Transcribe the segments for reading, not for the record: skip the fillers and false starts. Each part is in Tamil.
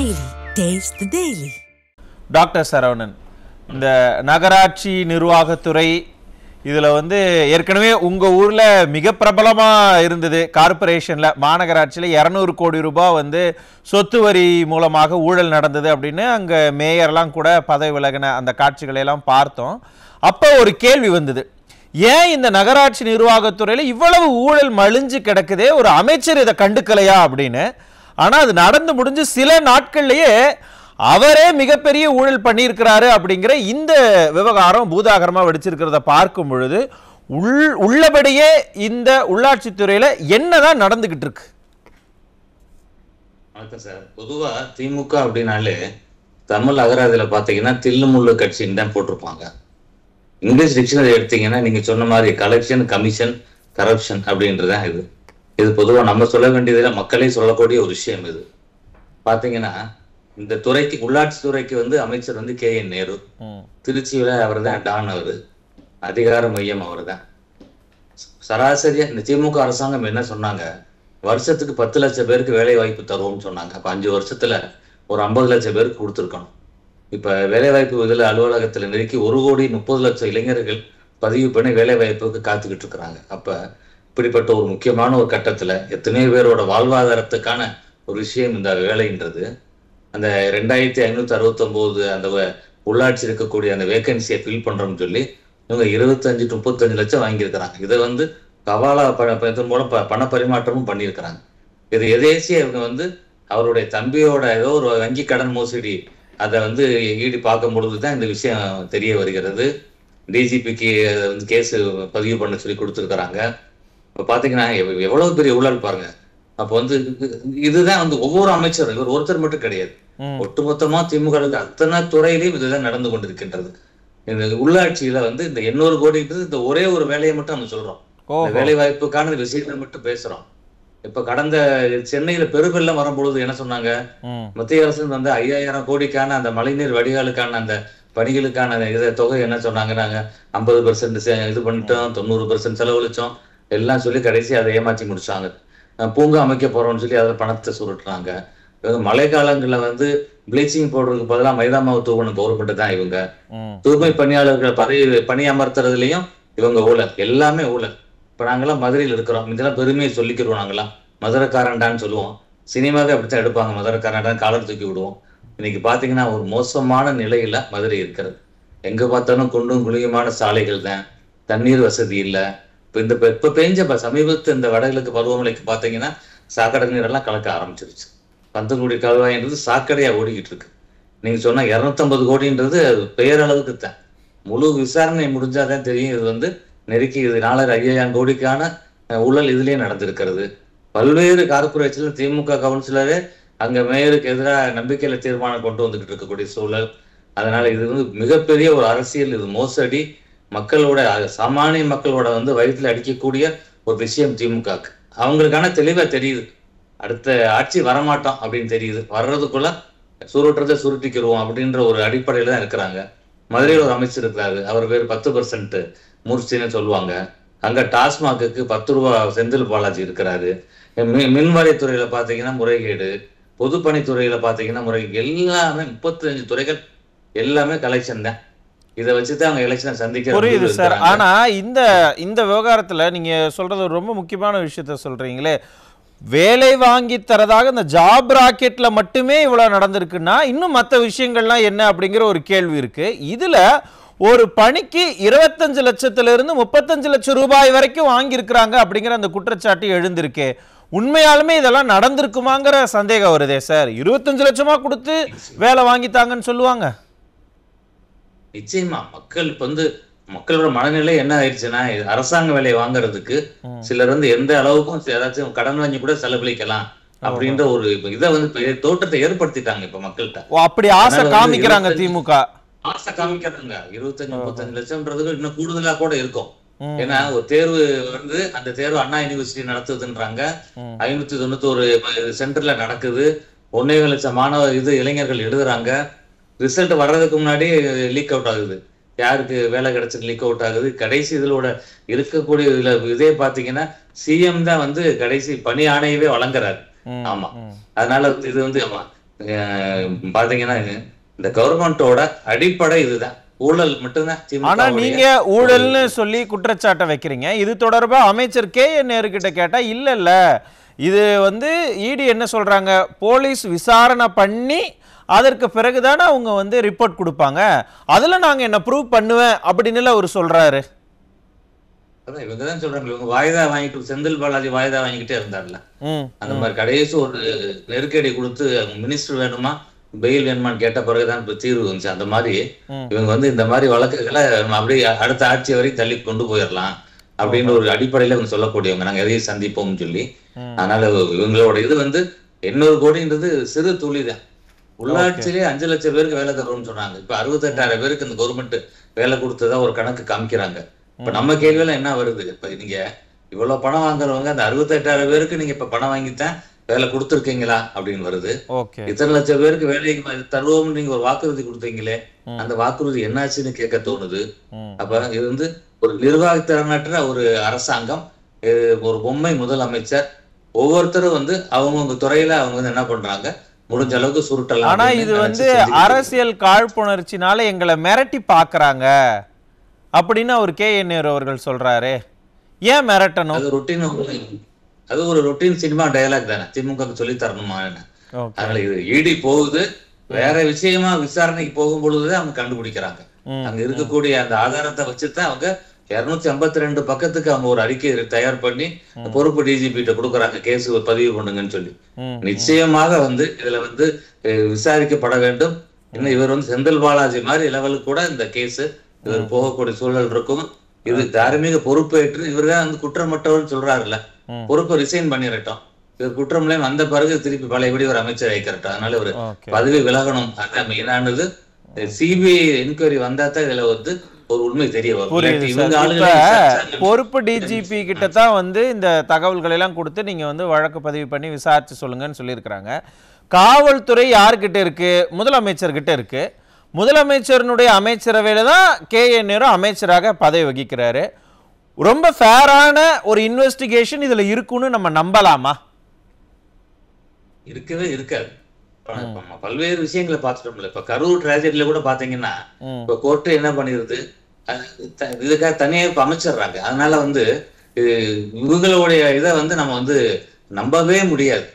Daily. Taste the Daily. Doctor Saravanan, இந்த நகராட்சி நிர்வாகத்துறை இதில் ஏற்கனவே உங்கள் ஊரில் மிக பிரபலமாக இருந்தது. கார்பரேஷனில் மாநகராட்சியில் 200 கோடி ரூபாய் சொத்து வரி மூலமாக ஊழல் நடந்தது அப்படின்னு அங்கே மேயர்லாம் கூட பதவி விலகின அந்த காட்சிகளையெல்லாம் பார்த்தோம். அப்போ ஒரு கேள்வி வந்தது, ஏன் இந்த நகராட்சி நிர்வாகத்துறையில் இவ்வளவு ஊழல் மலிஞ்சு கிடக்குதே, ஒரு அமைச்சர் இதை கண்டுக்கலையா அப்படின்னு. ஆனால் அது நடந்து முடிஞ்சு சில நாட்கள்லேயே அவரே மிகப்பெரிய ஊழல் பண்ணியிருக்கிறாரு அப்படிங்கிற இந்த விவகாரம் பூதாகரமாக வெடிச்சிருக்கிறத பார்க்கும் பொழுது உள்ளபடியே இந்த உள்ளாட்சித்துறையில என்னதான் நடந்துகிட்டு இருக்கு? வணக்கம் சார். பொதுவா திமுக அப்படின்னாலே தமிழ் அகராதியில பாத்தீங்கன்னா தில்லுமுள்ளு கட்சின்னு தான் போட்டிருப்பாங்க. இங்கிலீஷ் டிக்ஷனரி எடுத்தீங்கன்னா நீங்க சொன்ன மாதிரி கலெக்ஷன், கமிஷன், கரப்ஷன் அப்படின்றதான் இது பொதுவா நம்ம சொல்ல வேண்டியதுல மக்களே சொல்லக்கூடிய ஒரு விஷயம். இது பாத்தீங்கன்னா இந்த துறைக்கு, உள்ளாட்சி துறைக்கு அமைச்சர் KN நேரு, திருச்சியில அவர் தான் டான், அவரு அதிகார மையம் அவர் தான். சராசரியா இந்த திமுக அரசாங்கம் என்ன சொன்னாங்க, வருஷத்துக்கு 10 லட்சம் பேருக்கு வேலை வாய்ப்பு தருவோம்னு சொன்னாங்க. அப்ப 5 வருஷத்துல ஒரு 50 லட்சம் பேருக்கு கொடுத்துருக்கணும். இப்ப வேலை வாய்ப்பு இதில் அலுவலகத்துல நெருக்கி 1,30,30,00,000 இளைஞர்கள் பதிவு பண்ணி வேலை வாய்ப்புக்கு காத்துக்கிட்டு இருக்கிறாங்க. அப்ப இப்படிப்பட்ட ஒரு முக்கியமான ஒரு கட்டத்துல எத்தனையோ பேரோட வாழ்வாதாரத்துக்கான ஒரு விஷயம் இந்த வேலைன்றது. அந்த 2569 அந்த உள்ளாட்சி இருக்கக்கூடிய அந்த வேகன்சியை ஃபில் பண்றோம்னு சொல்லி இவங்க 25 to 35 லட்சம் வாங்கியிருக்கிறாங்க. இதை கவாலா இதன் மூலம் பண பரிமாற்றமும் பண்ணியிருக்கிறாங்க. இது எதேச்சியா இவங்க அவருடைய தம்பியோட ஏதோ ஒரு வங்கி கடன் மோசடி அதை ஈடு பார்க்கும் பொழுதுதான் இந்த விஷயம் தெரிய வருகிறது. டிஜிபிக்கு கேஸ் பதிவு பண்ண சொல்லி கொடுத்துருக்குறாங்க. இப்போ பாத்தீங்கன்னா எவ்வளவு பெரிய ஊழல் பாருங்க. அப்போ இதுதான் ஒவ்வொரு அமைச்சரும், இவர் ஒருத்தர் மட்டும் கிடையாது, ஒட்டுமொத்தமா திமுக அத்தனை துறையிலையும் இதுதான் நடந்து கொண்டிருக்கின்றது. இந்த உள்ளாட்சியில இந்த 800 கோடின்றது இந்த ஒரே ஒரு வேலையை மட்டும் நம்ம சொல்றோம், வேலை வாய்ப்புக்கான விஷயத்தை மட்டும் பேசுறோம். இப்ப கடந்த சென்னையில பெருவெள்ளம் வரும்பொழுது என்ன சொன்னாங்க, மத்திய அரசு 5000 கோடிக்கான அந்த மழைநீர் வடிகாலுக்கான அந்த பணிகளுக்கான தொகை என்ன சொன்னாங்க, நாங்க 50% இது பண்ணிட்டோம், 90% செலவழிச்சோம் எல்லாம் சொல்லி கடைசி அதை ஏமாற்றி முடிச்சாங்க. பூங்கா அமைக்க போறோம்னு சொல்லி அதை பணத்தை சுருட்டுறாங்க. மழை காலங்கள்ல பிளீச்சிங் பவுடருக்கு பதிலாக மைதா மாவு தூவணும் கவர்மெண்ட் தான். இவங்க தூய்மை பணியாளர்கள் பணி அமர்த்துறதுலயும் இவங்க ஊழல், எல்லாமே ஊழல். இப்ப நாங்கெல்லாம் மதுரையில் இருக்கிறோம், இதெல்லாம் பெருமையை சொல்லிக்கிறோம். நாங்கெல்லாம் மதுரைக்காரன்டான்னு சொல்லுவோம், சினிமாவே அப்படித்தான் எடுப்பாங்க, மதுரைக்காரன்டான்னு காலர் தூக்கி விடுவோம். இன்னைக்கு பாத்தீங்கன்னா ஒரு மோசமான நிலையில மதுரை இருக்கிறது. எங்க பார்த்தாலும் குண்டும் குழியுமான சாலைகள் தான், தண்ணீர் வசதி இல்லை. இப்ப பெஞ்ச சமீபத்து இந்த வடகிழக்கு பருவமழைக்கு பாத்தீங்கன்னா சாக்கடை நீரெல்லாம் கலக்க ஆரம்பிச்சிருச்சு. பந்தங்குடி கால்வாயின்றது சாக்கடையா ஓடிக்கிட்டு இருக்கு. நீங்க சொன்னா 250 கோடின்றது பெயரளவுக்கு தான். முழு விசாரணை முடிஞ்சாதான் தெரியும். இது நெருக்கி 4,500 கோடிக்கான ஊழல் இதுலயே நடந்திருக்கிறது. பல்வேறு கார்பரேஷன்ல திமுக கவுன்சிலரே அங்க மேயருக்கு எதிராக நம்பிக்கையில தீர்மானம் கொண்டு வந்துகிட்டு இருக்கக்கூடிய சூழல். அதனால இது மிகப்பெரிய ஒரு அரசியல், இது மோசடி, மக்களோட சாமானிய மக்களோட வயிற்றுல அடிக்கக்கூடிய ஒரு விஷயம் திமுகக்கு. அவங்களுக்கான தெளிவா தெரியுது, அடுத்த ஆட்சி வரமாட்டோம் அப்படின்னு தெரியுது. வர்றதுக்குள்ள சுருட்டுறதை சுருட்டிக்கிடுவோம் அப்படின்ற ஒரு அடிப்படையில தான் இருக்கிறாங்க. மதுரையில் ஒரு அமைச்சர் இருக்கிறாரு, அவர் பேர் 10% மூர்ச்சின்னு சொல்லுவாங்க. அங்க டாஸ்மாக்கு 10 ரூபா செந்தில் பாலாஜி இருக்கிறாரு. மின்வாரியத்துறையில பாத்தீங்கன்னா முறைகேடு, பொதுப்பணித்துறையில பாத்தீங்கன்னா முறைகேடு, எல்லாமே 35 துறைகள் எல்லாமே கலெக்ஷன் தான். இதை வச்சுதான் அவங்க எலெக்ஷனை சந்திக்க. புரியுது சார். ஆனா இந்த விவகாரத்துல நீங்க சொல்றது ரொம்ப முக்கியமான விஷயத்த சொல்றீங்களே, வேலை வாங்கி தரதாக இந்த ஜாப் ராக்கெட்ல மட்டுமே இவ்வளவு நடந்திருக்குன்னா இன்னும் மற்ற விஷயங்கள்லாம் என்ன அப்படிங்கிற ஒரு கேள்வி இருக்கு. இதுல ஒரு பணிக்கு 25 லட்சத்திலிருந்து 35 லட்சம் ரூபாய் வரைக்கும் வாங்கியிருக்கிறாங்க அப்படிங்கிற அந்த குற்றச்சாட்டு எழுந்திருக்கே. உண்மையாலுமே இதெல்லாம் நடந்திருக்குமாங்கிற சந்தேகம் வருதே சார். 25 லட்சமா கொடுத்து வேலை வாங்கித்தாங்கன்னு சொல்லுவாங்க. நிச்சயமா மக்கள் மக்களோட மனநிலை என்ன ஆயிடுச்சுன்னா, அரசாங்க வேலையை வாங்குறதுக்கு சிலர் எந்த அளவுக்கும் ஏதாச்சும் கடன் வாங்கி கூட செலவழிக்கலாம் அப்படின்ற ஒரு இதை தோற்றத்தை ஏற்படுத்திட்டாங்க இப்ப மக்கள்கிட்ட. அப்படி ஆசை காமிக்கிறாங்க திமுக, ஆசை காமிக்கிறாங்க. 25-35 லட்சம்ன்றதுக்கு இன்னும் கூடுதலா கூட இருக்கும். ஏன்னா ஒரு தேர்வு அந்த தேர்வு அண்ணா யூனிவர்சிட்டி நடத்துதுன்றாங்க, 591 சென்டர்ல நடக்குது, 1.5 லட்சம் மாணவர் இளைஞர்கள் எழுதுறாங்க. ரிசல்ட் வர்றதுக்கு முன்னாடி லீக் அவுட் ஆகுது, யாருக்கு வேலை கிடைச்சது லீக் அவுட் ஆகுது. கடைசி இதோட இருக்கக்கூடிய இதே பாத்தீங்கன்னா சிஎம் தான் கடைசி பணி ஆணையவே வழங்குறாரு. ஆமா, அதனால இது ஆமா பாத்தீங்கன்னா இந்த கவர்மெண்டோட அடிப்படை இதுதான், ஊழல் மட்டும்தான். ஆனா நீங்க ஊழல்னு சொல்லி குற்றச்சாட்டை வைக்கிறீங்க. இது தொடர்பா அமைச்சர் KN நேரு கிட்ட கேட்டா இல்ல இது வந்து இடி என்ன சொல்றாங்க, போலீஸ் விசாரணை பண்ணி அதற்கு பிறகுதானே அவங்க வந்து ரிப்போர்ட் கொடுப்பாங்க, அதுல நாங்க என்ன ப்ரூவ் பண்ணுவேன் அப்படின்னு அவர் சொல்றாரு. அதான் இவங்க தான் சொல்றாங்க, இவங்க வாய்தா வாங்கிட்டு செந்தில் பாலாஜி வாய்தா வாங்கிக்கிட்டே இருந்தார்ல, அந்த மாதிரி கடைசி ஒரு நெருக்கடி கொடுத்து மினிஸ்டர் வேணுமா பெயில் வேணுமான்னு கேட்ட பிறகுதான் இப்ப தீர்வு வந்துச்சு. அந்த மாதிரி இவங்க வந்து இந்த மாதிரி வழக்குகளை அப்படியே அடுத்த ஆட்சி வரைக்கும் தள்ளி கொண்டு போயிடலாம் அப்படின்னு ஒரு அடிப்படையில இவங்க சொல்லக்கூடியவங்க, நாங்க எதையும் சந்திப்போம்னு சொல்லி. அதனால இவங்களோட இது வந்து 800 கோடின்றது சிறு துளி தான். உள்ளாட்சியிலே 5 லட்சம் பேருக்கு வேலை தரும்னு சொன்னாங்க. இப்ப 68,000 பேருக்கு இந்த கவர்மெண்ட் வேலை கொடுத்ததா ஒரு கணக்கு காமிக்கிறாங்க. இப்ப நம்ம கேள்வியில என்ன வருது, இப்ப நீங்க இவ்வளவு பணம் வாங்குறவங்க அந்த 68,000 பேருக்கு நீங்க இப்ப பணம் வாங்கித்தான் வேலை கொடுத்துருக்கீங்களா அப்படின்னு வருது. இத்தனை லட்சம் பேருக்கு வேலை தருவோம்னு நீங்க ஒரு வாக்குறுதி கொடுத்தீங்களே, அந்த வாக்குறுதி என்னாச்சுன்னு கேட்க தோணுது. அப்ப இது வந்து ஒரு நிர்வாகத்திறனற்ற ஒரு அரசாங்கம், ஒரு பொம்மை முதலமைச்சர், ஒவ்வொருத்தரும் வந்து அவங்கவுங்க துறையில அவங்க வந்து என்ன பண்றாங்க, முடிஞ்ச அளவுக்கு சுருட்டலாம். ஆனா இது வந்து அரசியல் காழ்ப்புணர்ச்சினால எங்களை மிரட்டி பாக்குறாங்க அப்படின்னு அவர் KN நேரு அவர்கள் சொல்றாரு. ஏன் மிரட்டணும்? அது ஒரு ரொட்டீன் சினிமா டயலாக் தானே, திமுக சொல்லி தரணுமா? அதனால இது இடி போகுது, வேற விஷயமா விசாரணைக்கு போகும் பொழுதுதான் அவங்க கண்டுபிடிக்கிறாங்க. அங்க இருக்கக்கூடிய அந்த ஆதாரத்தை வச்சுதான் அவங்க 252 பக்கத்துக்கு அவங்க ஒரு அறிக்கை தயார் பண்ணி பொறுப்பு DGP கிட்ட கொடுக்குறாங்க, கேஸ் பதிவு பண்ணுங்கன்னு சொல்லி. நிச்சயமாக வந்து இதுல வந்து விசாரிக்கப்பட வேண்டும். இன்னும் இவர் வந்து செந்தில் பாலாஜி மாதிரி லெவலுக்கு கூட இந்த கேஸ் இவர் போகக்கூடிய சூழல் இருக்கும். இது தார்மீக பொறுப்பேற்று இவர்தான் வந்து குற்றமற்றவர்னு சொல்றாருல்ல, பொறுப்பை ரிசைன் பண்ணிடட்டும். இவர் குற்றம்லையும் வந்த பிறகு திருப்பி பழையபடி ஒரு அமைச்சர் வைக்கிறட்டும். அதனால ஒரு பதவி விலகணும். அதான் மெயினானது. CBI என்கொயரி வந்தா தான் இதுல வந்து ஒரு உண்மை தெரிய வரும். பொறுப்பு DGP கிட்ட தான் வந்து இந்த தகவல்களை எல்லாம் கொடுத்து நீங்க வந்து வழக்கு பதிவு பண்ணி விசாரிச்சு சொல்லுங்கன்னு சொல்லியிருக்கிறாங்க. காவல்துறை யார்கிட்ட இருக்கு? முதலமைச்சர் கிட்ட இருக்கு. முதலமைச்சருடைய அமைச்சரவையில தான் KN நேரு அமைச்சராக பதவி வகிக்கிறாரு. ரொம்ப ஃபேரான ஒரு இன்வெஸ்டிகேஷன் இதுல இருக்குன்னு நம்ம நம்பலாமா? இருக்கவே இருக்காது. பல்வேறு விஷயங்களை பார்த்துட்டோம்ல. இப்ப கரூர் டிராஜடியில கூட பாத்தீங்கன்னா இப்ப கோர்ட்டு என்ன பண்ணிருது, இதுக்காக தனியா இப்ப அமைச்சிடுறாங்க. அதனால வந்து இவங்களுடைய இதை வந்து நம்ம வந்து நம்பவே முடியாது.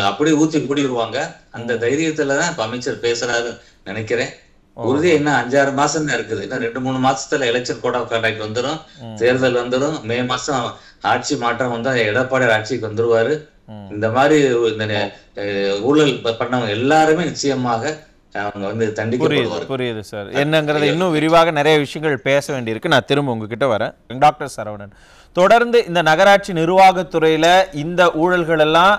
அப்படி ஊத்தி கூடிடுவாங்க. அந்த தைரியத்துலதான் இப்ப அமைச்சர் பேசுறாரு நினைக்கிறேன். உறுதி என்ன 5-6 மாசம் தான் இருக்குது. இன்னும் 2-3 மாசத்துல எலெக்ஷன் கோட் ஆஃப் கான்டாக்ட் வந்துடும், தேர்தல் வந்துடும். மே மாசம் ஆட்சி மாற்றம் வந்தா எடப்பாடி ஆட்சிக்கு வந்துருவாரு. இந்த மாதிரி இந்த ஊழல் பண்ணவங்க எல்லாருமே நிச்சயமாக அவங்க வந்து தண்டிக்கப்படுவாங்க. புரியுது சார். என்னங்கிறது இன்னும் விரிவாக நிறைய விஷயங்கள் பேச வேண்டியிருக்கு. நான் திரும்ப உங்ககிட்ட வரேன். டாக்டர் சரவணன், தொடர்ந்து இந்த நகராட்சி நிர்வாகத்துறையில இந்த ஊழல்கள் எல்லாம்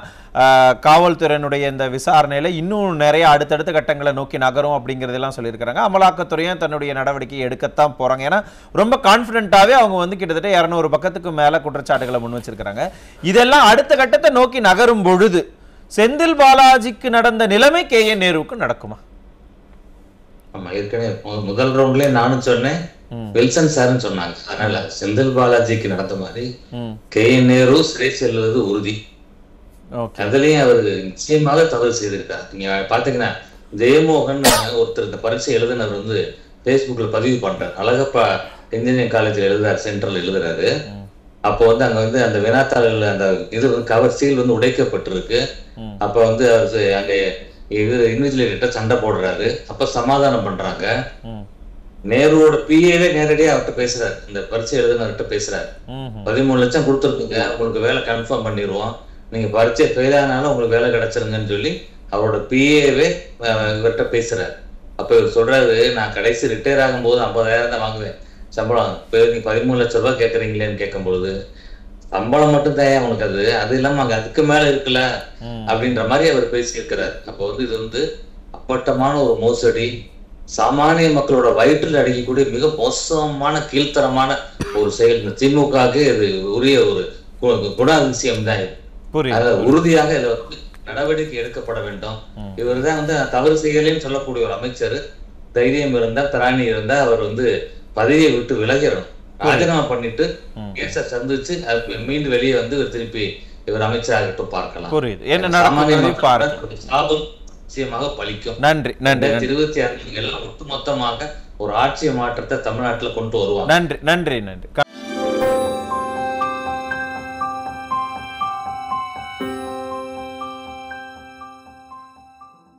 காவல்துறையினுடைய இந்த விசாரணையில இன்னும் நிறைய அடுத்தடுத்த கட்டங்களை நோக்கி நகரும் அப்படிங்கிறதெல்லாம் சொல்லியிருக்கிறாங்க. அமலாக்கத்துறையும் தன்னுடைய நடவடிக்கை எடுக்கத்தான் போறாங்க. ஏன்னா ரொம்ப கான்ஃபிடென்ட்டாவே அவங்க வந்து கிட்டத்தட்ட 200 பக்கத்துக்கு மேல குற்றச்சாட்டுகளை முன் வச்சிருக்கிறாங்க. இதெல்லாம் அடுத்த கட்டத்தை நோக்கி நகரும் பொழுது செந்தில் பாலாஜிக்கு நடந்த நிலைமை KN நேருவுக்கு நடக்குமா? ஆமா, ஏற்கனவே முதல் ரவுண்ட்லயே நானும் சொன்னேன், வில்சன் சார்னு சொன்னாங்க. அதனால செந்தில் பாலாஜிக்கு நடந்த மாதிரி KN நேரு சிறை செல்வது உறுதி. அதுலயும் அவர் நிச்சயமாக தவறு செய்திருக்காரு. நீங்க பாத்தீங்கன்னா ஜெயமோகன் ஒருத்தர் இந்த பரீட்சை எழுதினவர் வந்து Facebookல பதிவு பண்றாரு. அழகப்பா இன்ஜினியரிங் காலேஜ்ல எழுதுறாரு, சென்ட்ரல் எழுதுறாரு. அப்போ வந்து அங்க வந்து அந்த வினாத்தாள் அந்த இது கவர் சீல் வந்து உடைக்கப்பட்டிருக்கு. அப்ப வந்து அங்க இன்விஜிலேட்டர் சண்டை போடுறாரு. அப்ப சமாதானம் பண்றாங்க. நேருவோட PAவே நேரடியா அவர்கிட்ட பேசுறாரு, இந்த பரீட்சை எழுதுனவர்கிட்ட பேசுறாரு. 13 லட்சம் கொடுத்துருக்குங்க, உங்களுக்கு வேலை கன்ஃபார்ம் பண்ணிடுவோம், நீங்க பரீட்சை ஃபெயில் ஆனாலும் உங்களுக்கு வேலை கிடைச்சிருங்கன்னு சொல்லி அவரோட PAவே இவர்கிட்ட பேசுறாரு. அப்ப இவர் சொல்றாரு, நான் கடைசி ரிட்டையர் ஆகும் போது 50,000 தான் வாங்குவேன் சம்பளம், இப்போ நீ 13 லட்சம் ரூபாய் கேட்கறீங்களேன்னு கேட்கும் பொழுது சம்பளம் மட்டும் தான் உனக்கு, அது இல்லாம அங்க அதுக்கு மேல இருக்குல்ல அப்படின்ற மாதிரி அவர் பேசியிருக்கிறார். அப்போ வந்து இது வந்து அப்பட்டமான ஒரு மோசடி, சாமானிய மக்களோட வயிற்றில் அடக்கக்கூடிய மிக மோசமான கீழ்த்தரமான ஒரு செயல். இந்த திமுகவுக்கு இது உரிய ஒரு குணாதிசயம் தான். இது உறுதியாக இதை வந்து நடவடிக்கை எடுக்கப்பட வேண்டும். இவர் தான் வந்து தவறு செய்யலைன்னு சொல்லக்கூடிய ஒரு அமைச்சர். தைரியம் இருந்தா, திராணி இருந்தா அவர் வந்து பதவியை விட்டு விலகிடணும், ராஜினாமா பண்ணிட்டு கேஸை சந்திச்சு மீண்டும் வெளியே வந்து திருப்பி இவர் அமைச்சராகட்டும் பார்க்கலாம். நிச்சயமாக பலிக்கும். நன்றி நன்றி 2026 எல்லாம் ஒட்டுமொத்தமாக ஒரு ஆட்சி மாற்றத்தை தமிழ்நாட்டுல கொண்டு வருவாங்க. நன்றி நன்றி நன்றி.